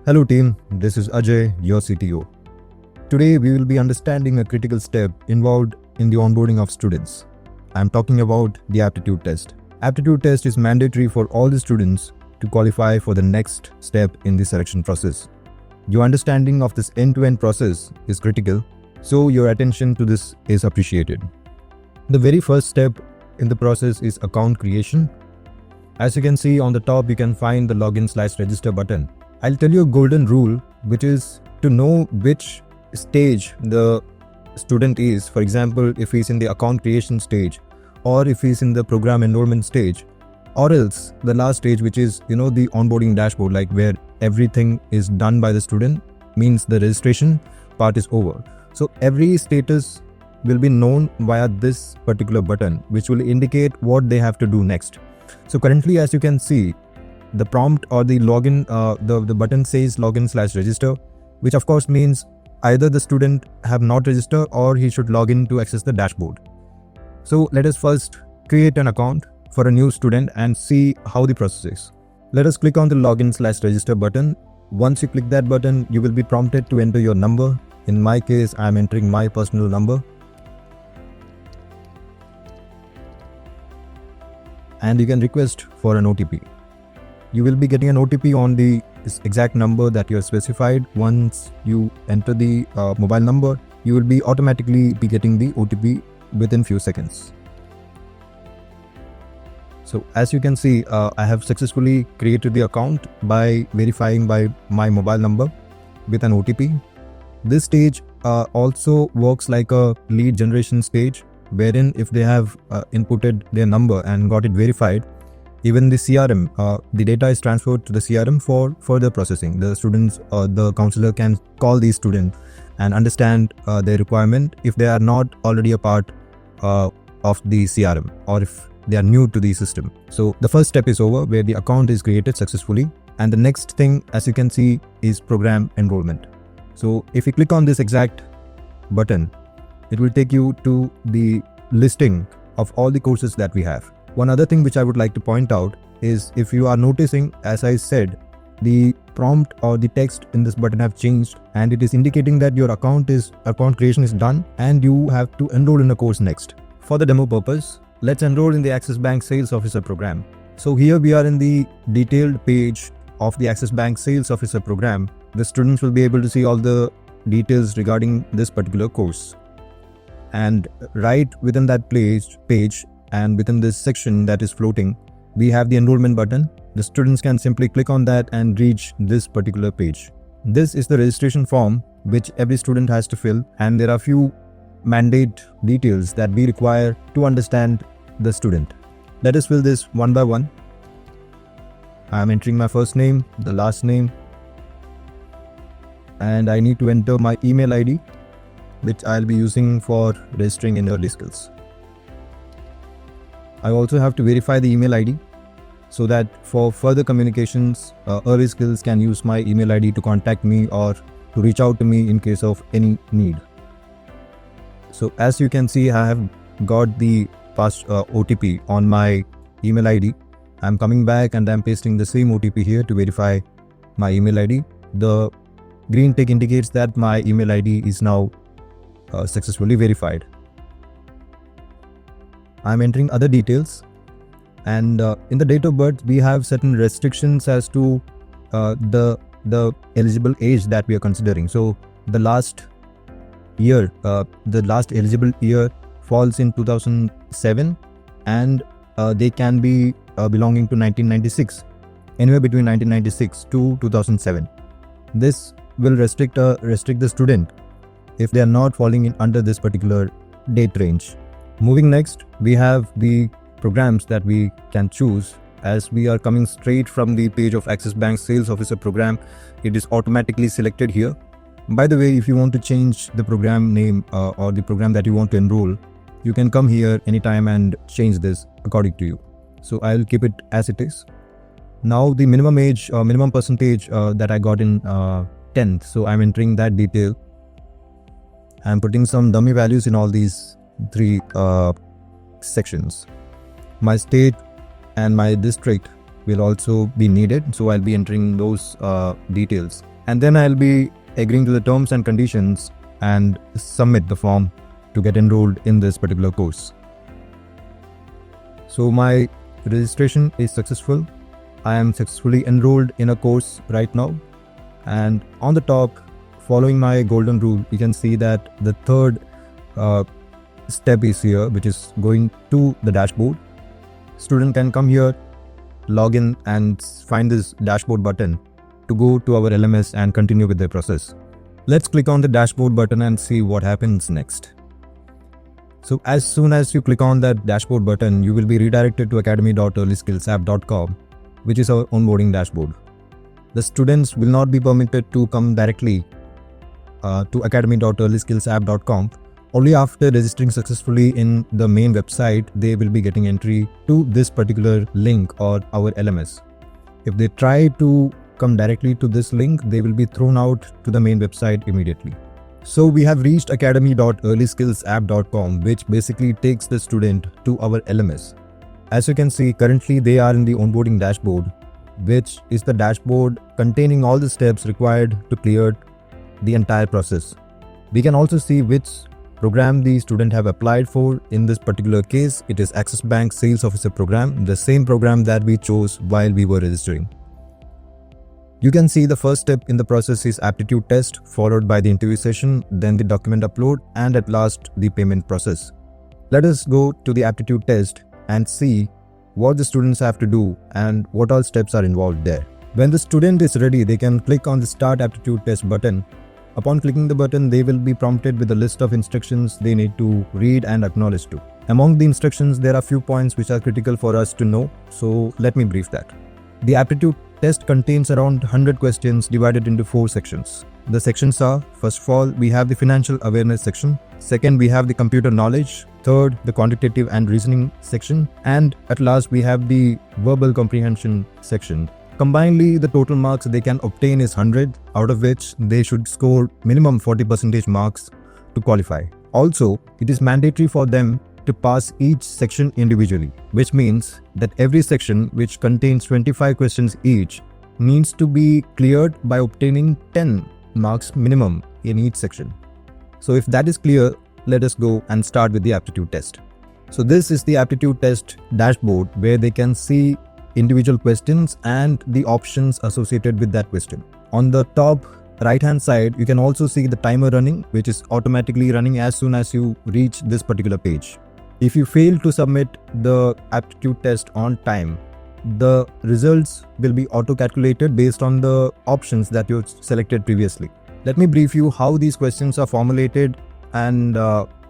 Hello team, this is Ajay, your CTO. Today we will be understanding a critical step involved in the onboarding of students. I am talking about the aptitude test. Aptitude test is mandatory for all the students to qualify for the next step in the selection process. Your understanding of this end-to-end process is critical, so your attention to this is appreciated. The very first step in the process is account creation. As you can see on the top, you can find the login/register button. I'll tell you a golden rule, which is to know which stage the student is. For example, if he's in the account creation stage, or if he's in the program enrollment stage, or else the last stage, which is the onboarding dashboard, like where everything is done by the student, means the registration part is over. So every status will be known via this particular button, which will indicate what they have to do next. So currently, as you can see, the prompt or the login, the button says login/register, which of course means either the student have not registered or he should log in to access the dashboard. So let us first create an account for a new student and see how the process is. Let us click on the login/register button. Once you click that button, you will be prompted to enter your number. In my case, I am entering my personal number. And you can request for an OTP. You will be getting an OTP on the exact number that you have specified. Once you enter the mobile number, you will be automatically be getting the OTP within few seconds. So as you can see, I have successfully created the account by verifying by my mobile number with an OTP. This stage also works like a lead generation stage, wherein if they have inputted their number and got it verified, even the CRM, the data is transferred to the CRM for further processing. The students or the counselor can call the student and understand their requirement if they are not already a part of the CRM or if they are new to the system. So the first step is over, where the account is created successfully. And the next thing, as you can see, is program enrollment. So if you click on this exact button, it will take you to the listing of all the courses that we have. One other thing which I would like to point out is, if you are noticing, as I said, the prompt or the text in this button have changed, and it is indicating that your account creation is done and you have to enroll in a course next. For the demo purpose, let's enroll in the Axis Bank Sales Officer program. So here we are in the detailed page of the Axis Bank Sales Officer program. The students will be able to see all the details regarding this particular course. And right within that page and within this section that is floating, we have the enrollment button. The students can simply click on that and reach this particular page. This is the registration form which every student has to fill, and there are few mandate details that we require to understand the student. Let us fill this one by one. I am entering my first name, the last name, and I need to enter my email ID, which I'll be using for registering in Early Skills. I also have to verify the email ID so that for further communications, Early Skills can use my email ID to contact me or to reach out to me in case of any need. So as you can see, I have got the past OTP on my email ID. I'm coming back and I'm pasting the same OTP here to verify my email ID. The green tick indicates that my email ID is now successfully verified. I'm entering other details, and in the date of birth we have certain restrictions as to the eligible age that we are considering. So the last eligible year falls in 2007, and they can be belonging to 1996, anywhere between 1996 to 2007. This will restrict the student if they are not falling in under this particular date range. Moving next, we have the programs that we can choose. As we are coming straight from the page of Axis Bank Sales Officer program, it is automatically selected here. By the way, if you want to change the program name or the program that you want to enroll, you can come here anytime and change this according to you. So I'll keep it as it is. Now the minimum age or minimum percentage that I got in 10th, so I'm entering that detail. I'm putting some dummy values in all these three sections. My state and my district will also be needed, so I'll be entering those details and then I'll be agreeing to the terms and conditions and submit the form to get enrolled in this particular course. So my registration is successful. I am successfully enrolled in a course right now, and on the top, following my golden rule, you can see that the third step is here, which is going to the dashboard. Student can come here, log in and find this dashboard button to go to our LMS and continue with their process. Let's click on the dashboard button and see what happens next. So as soon as you click on that dashboard button, you will be redirected to academy.earlyskillsapp.com, which is our onboarding dashboard. The students will not be permitted to come directly to academy.earlyskillsapp.com. Only after registering successfully in the main website, they will be getting entry to this particular link or our LMS. If they try to come directly to this link, they will be thrown out to the main website immediately. So we have reached academy.earlyskillsapp.com, which basically takes the student to our LMS. As you can see, currently they are in the onboarding dashboard, which is the dashboard containing all the steps required to clear the entire process. We can also see which program the student have applied for. In this particular case, it is Axis Bank Sales Officer program, the same program that we chose while we were registering. You can see the first step in the process is aptitude test, followed by the interview session, then the document upload, and at last the payment process. Let us go to the aptitude test and see what the students have to do and what all steps are involved there. When the student is ready, they can click on the Start Aptitude Test button. Upon clicking the button, they will be prompted with a list of instructions they need to read and acknowledge to. Among the instructions, there are few points which are critical for us to know, so let me brief that. The aptitude test contains around 100 questions divided into 4 sections. The sections are, first of all, we have the financial awareness section. Second, we have the computer knowledge. Third, the quantitative and reasoning section. And at last, we have the verbal comprehension section. Combinedly, the total marks they can obtain is 100, out of which they should score minimum 40% marks to qualify. Also, it is mandatory for them to pass each section individually, which means that every section, which contains 25 questions each, needs to be cleared by obtaining 10 marks minimum in each section. So if that is clear, let us go and start with the aptitude test. So this is the aptitude test dashboard where they can see individual questions and the options associated with that question. On the top right hand side, you can also see the timer running, which is automatically running as soon as you reach this particular page. If you fail to submit the aptitude test on time, the results will be auto-calculated based on the options that you selected previously. Let me brief you how these questions are formulated and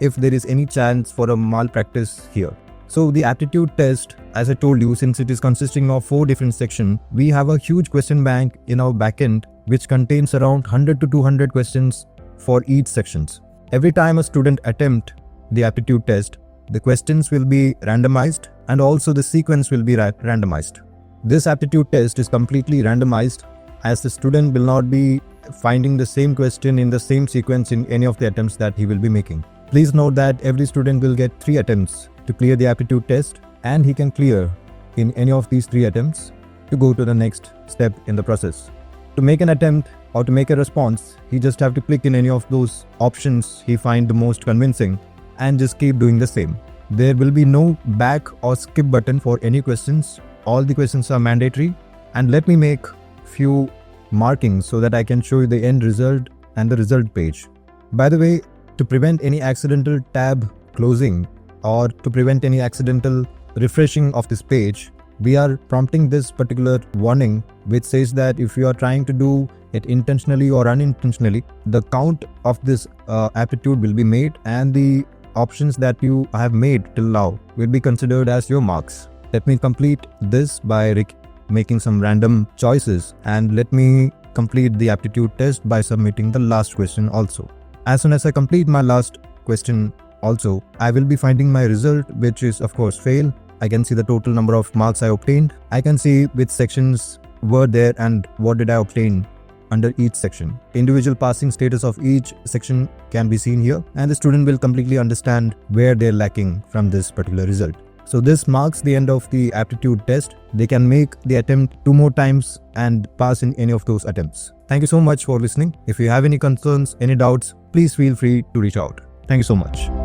if there is any chance for a malpractice here. So the aptitude test, as I told you, since it is consisting of 4 different sections, we have a huge question bank in our backend which contains around 100 to 200 questions for each sections. Every time a student attempt the aptitude test, the questions will be randomized and also the sequence will be randomized. This aptitude test is completely randomized as the student will not be finding the same question in the same sequence in any of the attempts that he will be making. Please note that every student will get 3 attempts to clear the aptitude test, and he can clear in any of these 3 attempts to go to the next step in the process. To make an attempt or to make a response, he just have to click in any of those options he find the most convincing and just keep doing the same. There will be no back or skip button for any questions. All the questions are mandatory, and let me make few markings so that I can show you the end result and the result page. By the way, to prevent any accidental tab closing or to prevent any accidental refreshing of this page, we are prompting this particular warning which says that if you are trying to do it intentionally or unintentionally, the count of this aptitude will be made and the options that you have made till now will be considered as your marks. Let me complete this by making some random choices, and let me complete the aptitude test by submitting the last question also. As soon as I complete my last question also, I will be finding my result, which is of course fail. I can see the total number of marks I obtained. I can see which sections were there and what did I obtain under each section. Individual passing status of each section can be seen here, and the student will completely understand where they're lacking from this particular result. So this marks the end of the aptitude test. They can make the attempt 2 more times and pass in any of those attempts. Thank you so much for listening. If you have any concerns, any doubts, please feel free to reach out. Thank you so much.